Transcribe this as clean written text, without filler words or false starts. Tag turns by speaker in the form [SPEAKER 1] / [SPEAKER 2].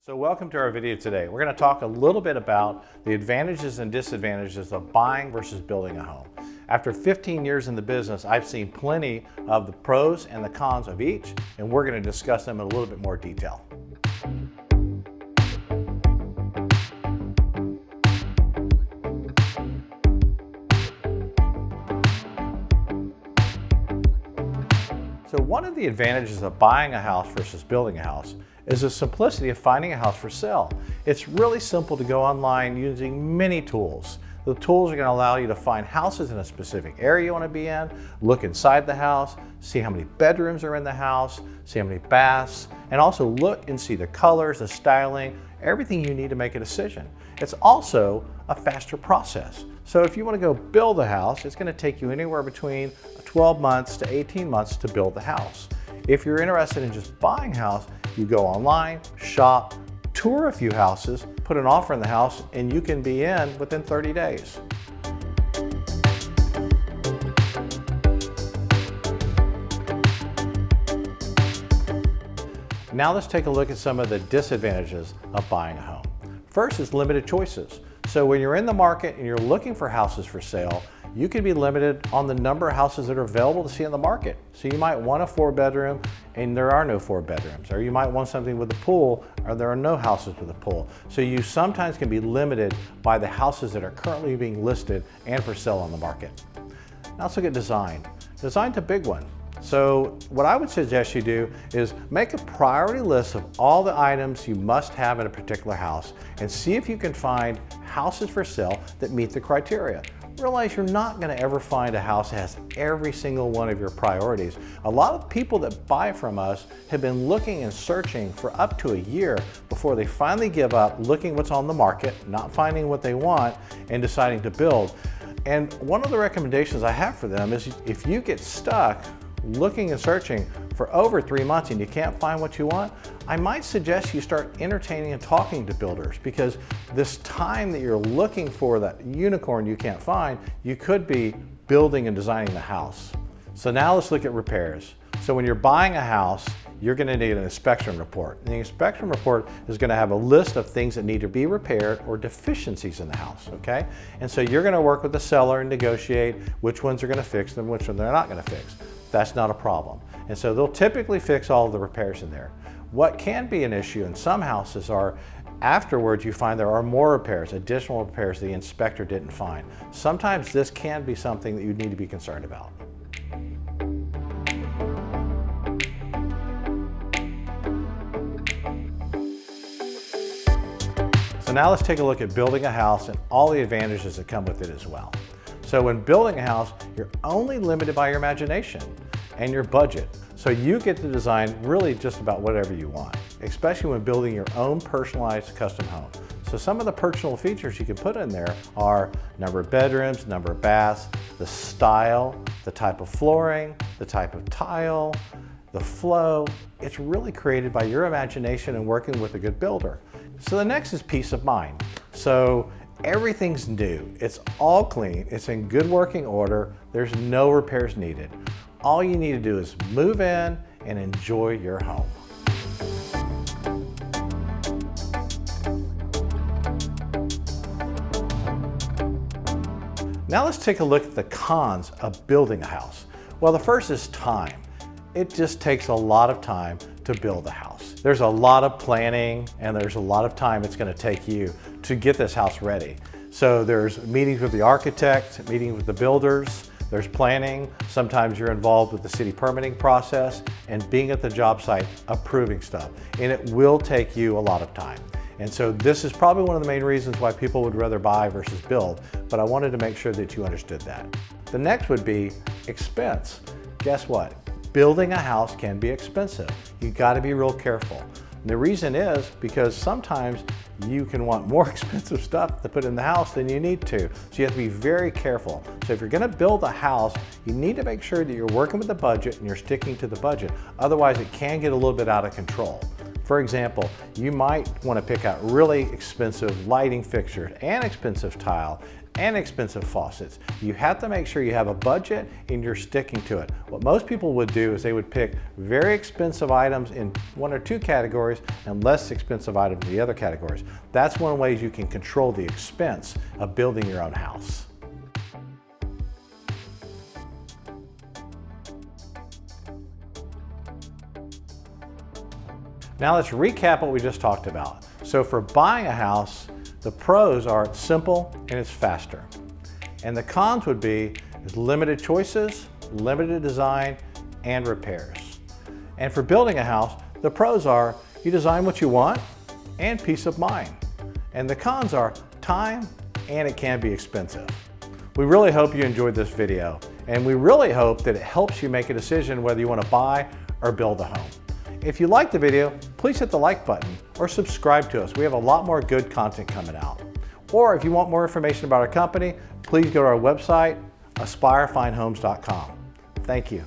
[SPEAKER 1] So welcome to our video today. We're going to talk a little bit about the advantages and disadvantages of buying versus building a home. After 15 years in the business, I've seen plenty of the pros and the cons of each, and we're going to discuss them in a little bit more detail. So one of the advantages of buying a house versus building a house is the simplicity of finding a house for sale. It's really simple to go online using many tools. The tools are going to allow you to find houses in a specific area you want to be in, look inside the house, see how many bedrooms are in the house, see how many baths, and also look and see the colors, the styling, everything you need to make a decision. It's also a faster process. So if you want to go build a house, it's going to take you anywhere between 12 months to 18 months to build the house. If you're interested in just buying a house, you go online, shop, tour a few houses, put an offer in the house, and you can be in within 30 days. Now let's take a look at some of the disadvantages of buying a home. First is limited choices. So when you're in the market and you're looking for houses for sale, you can be limited on the number of houses that are available to see in the market. So you might want a 4-bedroom and there are no 4 bedrooms, or you might want something with a pool or there are no houses with a pool. So you sometimes can be limited by the houses that are currently being listed and for sale on the market. Now let's look at design. Design's a big one. So what I would suggest you do is make a priority list of all the items you must have in a particular house and see if you can find houses for sale that meet the criteria. Realize you're not going to ever find a house that has every single one of your priorities. A lot of people that buy from us have been looking and searching for up to a year before they finally give up looking what's on the market, not finding what they want, and deciding to build. And one of the recommendations I have for them is if you get stuck looking and searching for over 3 months and you can't find what you want, I might suggest you start entertaining and talking to builders, because this time that you're looking for that unicorn you can't find, you could be building and designing the house. So now let's look at repairs. So when you're buying a house, you're going to need an inspection report. And the inspection report is going to have a list of things that need to be repaired or deficiencies in the house, okay? And so you're going to work with the seller and negotiate which ones are going to fix them, which ones they're not going to fix. That's not a problem. And so they'll typically fix all of the repairs in there. What can be an issue in some houses are afterwards you find there are more repairs, additional repairs the inspector didn't find. Sometimes this can be something that you need to be concerned about. So now let's take a look at building a house and all the advantages that come with it as well. So when building a house, you're only limited by your imagination and your budget. So you get to design really just about whatever you want, especially when building your own personalized custom home. So some of the personal features you can put in there are number of bedrooms, number of baths, the style, the type of flooring, the type of tile, the flow. It's really created by your imagination and working with a good builder. So the next is peace of mind. So everything's new, it's all clean, it's in good working order, there's no repairs needed. All you need to do is move in and enjoy your home. Now let's take a look at the cons of building a house. Well, the first is time. It just takes a lot of time to build a house. There's a lot of planning and there's a lot of time it's going to take you to get this house ready. So there's meetings with the architect, meetings with the builders, there's planning. Sometimes you're involved with the city permitting process and being at the job site approving stuff. And it will take you a lot of time. And so this is probably one of the main reasons why people would rather buy versus build, but I wanted to make sure that you understood that. The next would be expense. Guess what? Building a house can be expensive. You got to be real careful. And the reason is because sometimes you can want more expensive stuff to put in the house than you need to. So you have to be very careful. So if you're going to build a house, you need to make sure that you're working with the budget and you're sticking to the budget. Otherwise, it can get a little bit out of control. For example, you might want to pick out really expensive lighting fixtures and expensive tile and expensive faucets. You have to make sure you have a budget and you're sticking to it. What most people would do is they would pick very expensive items in one or two categories and less expensive items in the other categories. That's one way you can control the expense of building your own house. Now let's recap what we just talked about. So for buying a house, the pros are it's simple and it's faster. And the cons would be is limited choices, limited design, and repairs. And for building a house, the pros are you design what you want and peace of mind. And the cons are time and it can be expensive. We really hope you enjoyed this video, and we really hope that it helps you make a decision whether you want to buy or build a home. If you liked the video, please hit the like button or subscribe to us. We have a lot more good content coming out. Or if you want more information about our company, please go to our website, aspirefinehomes.com. Thank you.